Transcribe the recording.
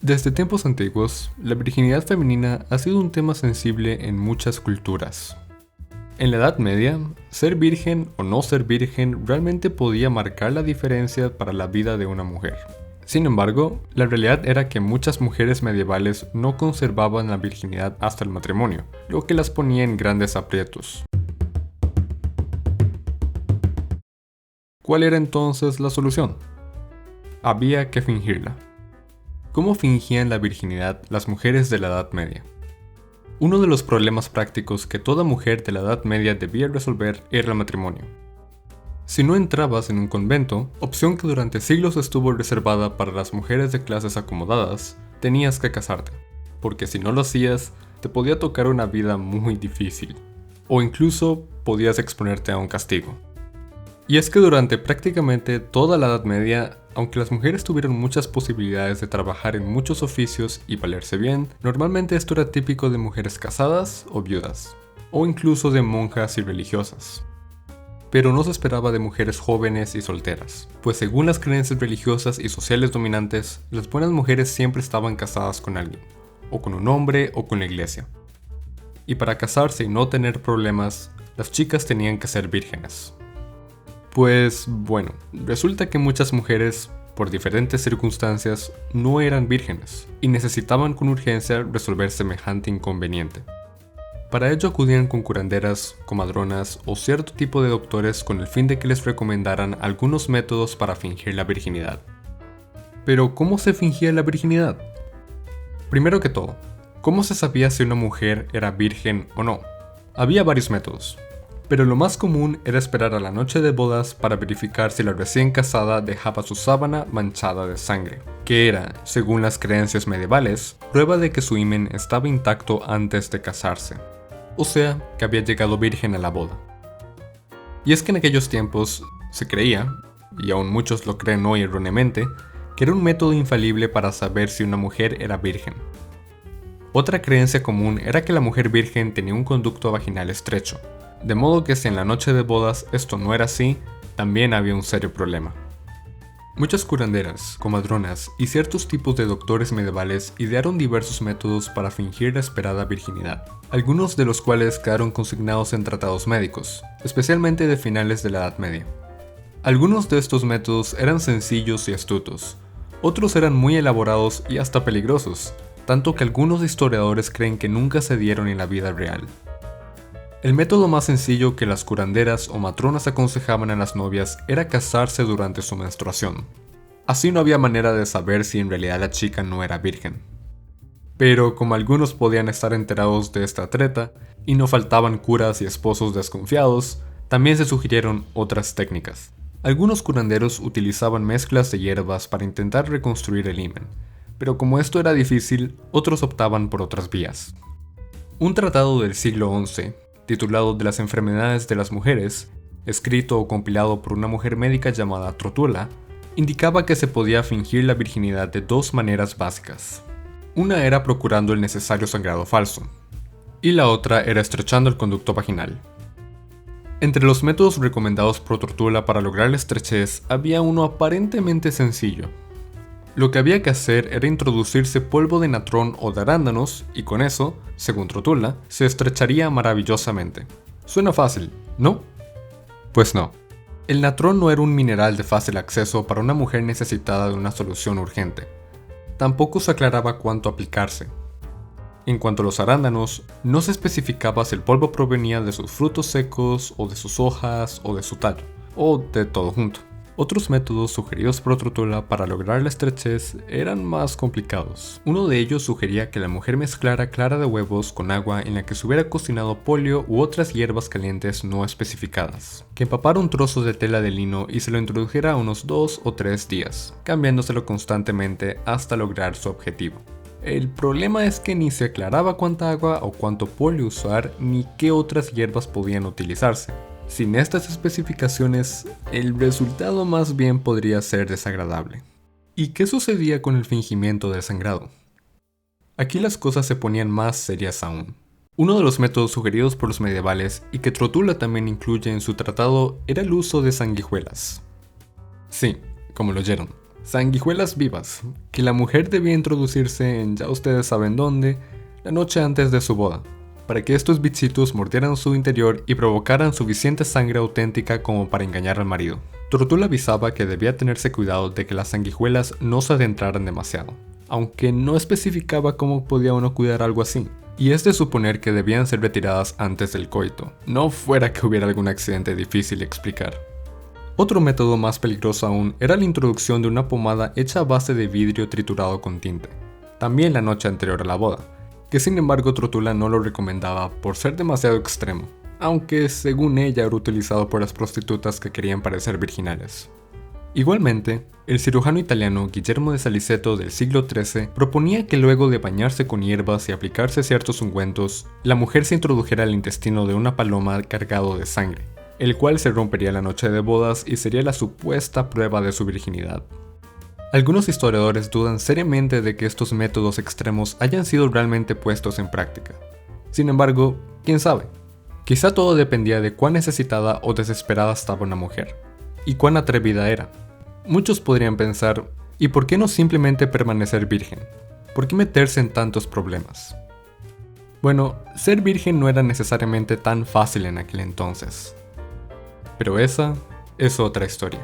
Desde tiempos antiguos, la virginidad femenina ha sido un tema sensible en muchas culturas. En la Edad Media, ser virgen o no ser virgen realmente podía marcar la diferencia para la vida de una mujer. Sin embargo, la realidad era que muchas mujeres medievales no conservaban la virginidad hasta el matrimonio, lo que las ponía en grandes aprietos. ¿Cuál era entonces la solución? Había que fingirla. ¿Cómo fingían la virginidad las mujeres de la Edad Media? Uno de los problemas prácticos que toda mujer de la Edad Media debía resolver era el matrimonio. Si no entrabas en un convento, opción que durante siglos estuvo reservada para las mujeres de clases acomodadas, tenías que casarte, porque si no lo hacías, te podía tocar una vida muy difícil, o incluso podías exponerte a un castigo. Y es que durante prácticamente toda la Edad Media, aunque las mujeres tuvieron muchas posibilidades de trabajar en muchos oficios y valerse bien, normalmente esto era típico de mujeres casadas o viudas, o incluso de monjas y religiosas. Pero no se esperaba de mujeres jóvenes y solteras, pues según las creencias religiosas y sociales dominantes, las buenas mujeres siempre estaban casadas con alguien, o con un hombre o con la iglesia. Y para casarse y no tener problemas, las chicas tenían que ser vírgenes. Pues bueno, resulta que muchas mujeres, por diferentes circunstancias, no eran vírgenes y necesitaban con urgencia resolver semejante inconveniente. Para ello acudían con curanderas, comadronas o cierto tipo de doctores con el fin de que les recomendaran algunos métodos para fingir la virginidad. Pero, ¿cómo se fingía la virginidad? Primero que todo, ¿cómo se sabía si una mujer era virgen o no? Había varios métodos. Pero lo más común era esperar a la noche de bodas para verificar si la recién casada dejaba su sábana manchada de sangre, que era, según las creencias medievales, prueba de que su himen estaba intacto antes de casarse, o sea, que había llegado virgen a la boda. Y es que en aquellos tiempos se creía, y aún muchos lo creen hoy erróneamente, que era un método infalible para saber si una mujer era virgen. Otra creencia común era que la mujer virgen tenía un conducto vaginal estrecho, de modo que si en la noche de bodas esto no era así, también había un serio problema. Muchas curanderas, comadronas y ciertos tipos de doctores medievales idearon diversos métodos para fingir la esperada virginidad, algunos de los cuales quedaron consignados en tratados médicos, especialmente de finales de la Edad Media. Algunos de estos métodos eran sencillos y astutos, otros eran muy elaborados y hasta peligrosos, tanto que algunos historiadores creen que nunca se dieron en la vida real. El método más sencillo que las curanderas o matronas aconsejaban a las novias era casarse durante su menstruación. Así no había manera de saber si en realidad la chica no era virgen. Pero como algunos podían estar enterados de esta treta, y no faltaban curas y esposos desconfiados, también se sugirieron otras técnicas. Algunos curanderos utilizaban mezclas de hierbas para intentar reconstruir el himen, pero como esto era difícil, otros optaban por otras vías. Un tratado del siglo XI, titulado De las enfermedades de las mujeres, escrito o compilado por una mujer médica llamada Trotula, indicaba que se podía fingir la virginidad de dos maneras básicas. Una era procurando el necesario sangrado falso, y la otra era estrechando el conducto vaginal. Entre los métodos recomendados por Trotula para lograr la estrechez había uno aparentemente sencillo. Lo que había que hacer era introducirse polvo de natrón o de arándanos y con eso, según Trotula, se estrecharía maravillosamente. Suena fácil, ¿no? Pues no. El natrón no era un mineral de fácil acceso para una mujer necesitada de una solución urgente. Tampoco se aclaraba cuánto aplicarse. En cuanto a los arándanos, no se especificaba si el polvo provenía de sus frutos secos o de sus hojas o de su tallo, o de todo junto. Otros métodos sugeridos por Trotula para lograr la estrechez eran más complicados. Uno de ellos sugería que la mujer mezclara clara de huevos con agua en la que se hubiera cocinado polio u otras hierbas calientes no especificadas, que empapara un trozo de tela de lino y se lo introdujera unos 2 o 3 días, cambiándoselo constantemente hasta lograr su objetivo. El problema es que ni se aclaraba cuánta agua o cuánto polio usar ni qué otras hierbas podían utilizarse. Sin estas especificaciones, el resultado más bien podría ser desagradable. ¿Y qué sucedía con el fingimiento del sangrado? Aquí las cosas se ponían más serias aún. Uno de los métodos sugeridos por los medievales y que Trotula también incluye en su tratado era el uso de sanguijuelas. Sí, como lo oyeron, Sanguijuelas vivas, que la mujer debía introducirse en ya ustedes saben dónde, la noche antes de su boda, para que estos bichitos mordieran su interior y provocaran suficiente sangre auténtica como para engañar al marido. Trotula avisaba que debía tenerse cuidado de que las sanguijuelas no se adentraran demasiado, aunque no especificaba cómo podía uno cuidar algo así, y es de suponer que debían ser retiradas antes del coito, no fuera que hubiera algún accidente difícil de explicar. Otro método más peligroso aún era la introducción de una pomada hecha a base de vidrio triturado con tinte, también la noche anterior a la boda, que sin embargo Trotula no lo recomendaba por ser demasiado extremo, aunque según ella era utilizado por las prostitutas que querían parecer virginales. Igualmente, el cirujano italiano Guillermo de Saliceto del siglo XIII proponía que luego de bañarse con hierbas y aplicarse ciertos ungüentos, la mujer se introdujera al intestino de una paloma cargado de sangre, el cual se rompería la noche de bodas y sería la supuesta prueba de su virginidad. Algunos historiadores dudan seriamente de que estos métodos extremos hayan sido realmente puestos en práctica. Sin embargo, quién sabe. Quizá todo dependía de cuán necesitada o desesperada estaba una mujer, y cuán atrevida era. Muchos podrían pensar, ¿y por qué no simplemente permanecer virgen? ¿Por qué meterse en tantos problemas? Bueno, ser virgen no era necesariamente tan fácil en aquel entonces. Pero esa es otra historia.